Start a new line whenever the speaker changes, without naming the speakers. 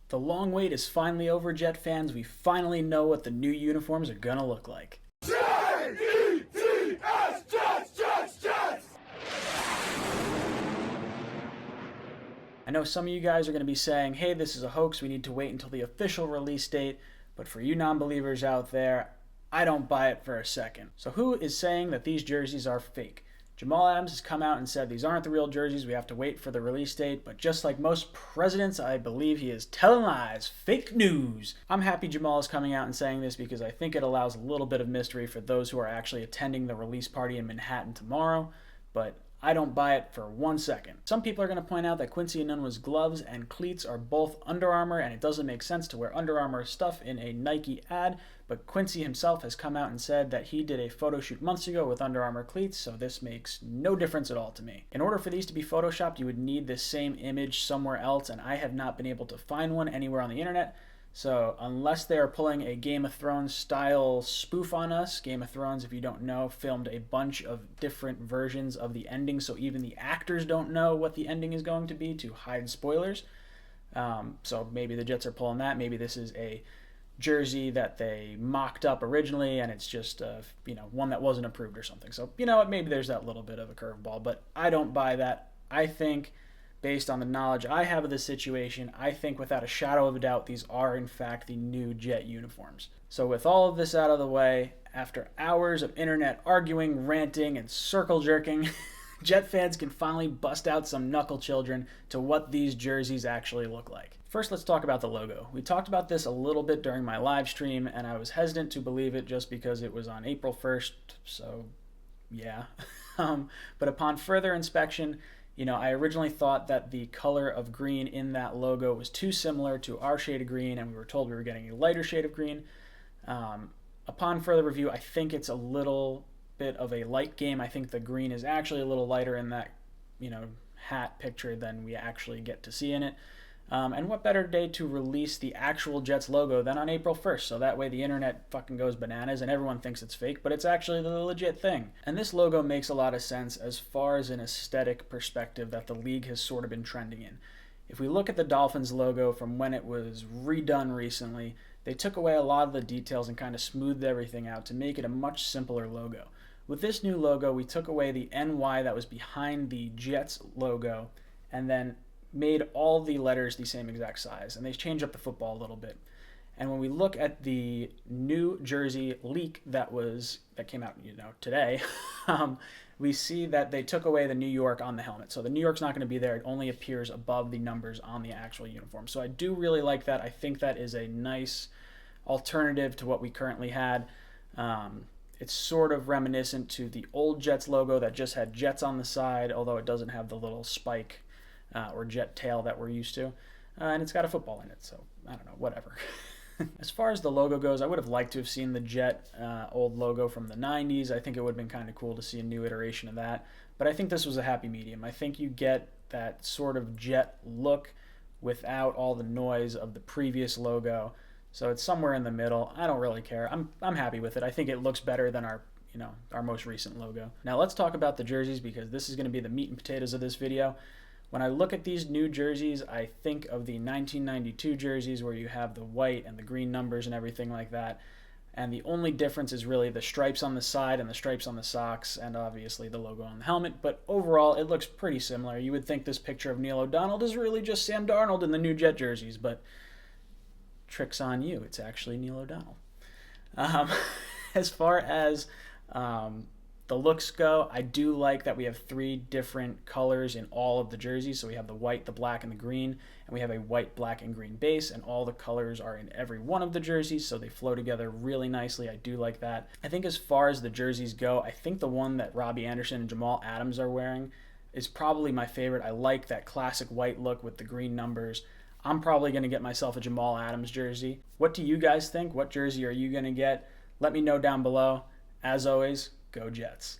The long wait is finally over, Jet fans. We finally know what the new uniforms are gonna look like.
Jets, Jets, Jets, Jets!
I know some of you guys are going to be saying, hey, this is a hoax, we need to wait until the official release date, but for you non-believers out there, I don't buy it for a second. So who is saying that these jerseys are fake? Jamal Adams has come out and said these aren't the real jerseys, we have to wait for the release date, but just like most presidents, I believe he is telling lies, fake news. I'm happy Jamal is coming out and saying this because I think it allows a little bit of mystery for those who are actually attending the release party in Manhattan tomorrow, but I don't buy it for 1 second. Some people are going to point out that Quincy Enunwa's gloves and cleats are both Under Armour, and it doesn't make sense to wear Under Armour stuff in a Nike ad, but Quincy himself has come out and said that he did a photo shoot months ago with Under Armour cleats, so this makes no difference at all to me. In order for these to be photoshopped, you would need this same image somewhere else, and I have not been able to find one anywhere on the internet. So unless they are pulling a Game of Thrones style spoof on us, Game of Thrones, if you don't know, filmed a bunch of different versions of the ending, so even the actors don't know what the ending is going to be to hide spoilers. So maybe the Jets are pulling that. Maybe this is a jersey that they mocked up originally, and it's just one that wasn't approved or something. So you know what? Maybe there's that little bit of a curveball, but I don't buy that. I think, based on the knowledge I have of the situation, I think without a shadow of a doubt these are in fact the new Jet uniforms. So with all of this out of the way, after hours of internet arguing, ranting, and circle jerking, Jet fans can finally bust out some knuckle children to what these jerseys actually look like. First, let's talk about the logo. We talked about this a little bit during my live stream, and I was hesitant to believe it just because it was on April 1st, so yeah. But upon further inspection, I originally thought that the color of green in that logo was too similar to our shade of green, and we were told we were getting a lighter shade of green. Upon further review, I think it's a little bit of a light game. I think the green is actually a little lighter in that, hat picture than we actually get to see in it. And what better day to release the actual Jets logo than on April 1st, so that way the internet fucking goes bananas and everyone thinks it's fake, but it's actually the legit thing. And this logo makes a lot of sense as far as an aesthetic perspective that the league has sort of been trending in. If we look at the Dolphins logo from when it was redone recently, they took away a lot of the details and kind of smoothed everything out to make it a much simpler logo. With this new logo, we took away the NY that was behind the Jets logo and then made all the letters the same exact size, and they changed up the football a little bit. And when we look at the New Jersey leak that came out today, we see that they took away the New York on the helmet. So the New York's not going to be there. It only appears above the numbers on the actual uniform. So I do really like that. I think that is a nice alternative to what we currently had. It's sort of reminiscent to the old Jets logo that just had Jets on the side, although it doesn't have the little spike or jet tail that we're used to. And it's got a football in it, so I don't know, whatever. As far as the logo goes, I would have liked to have seen the Jet old logo from the 90s. I think it would have been kind of cool to see a new iteration of that. But I think this was a happy medium. I think you get that sort of Jet look without all the noise of the previous logo. So it's somewhere in the middle. I don't really care. I'm happy with it. I think it looks better than our most recent logo. Now let's talk about the jerseys because this is going to be the meat and potatoes of this video. When I look at these new jerseys, I think of the 1992 jerseys where you have the white and the green numbers and everything like that. And the only difference is really the stripes on the side and the stripes on the socks and obviously the logo on the helmet. But overall, it looks pretty similar. You would think this picture of Neil O'Donnell is really just Sam Darnold in the new Jet jerseys, but trick's on you. It's actually Neil O'Donnell. As far as the looks go, I do like that we have 3 different colors in all of the jerseys. So we have the white, the black, and the green, and we have a white, black, and green base, and all the colors are in every one of the jerseys, so they flow together really nicely. I do like that. I think as far as the jerseys go, I think the one that Robbie Anderson and Jamal Adams are wearing is probably my favorite. I like that classic white look with the green numbers. I'm probably going to get myself a Jamal Adams jersey. What do you guys think? What jersey are you going to get? Let me know down below. As always, go Jets.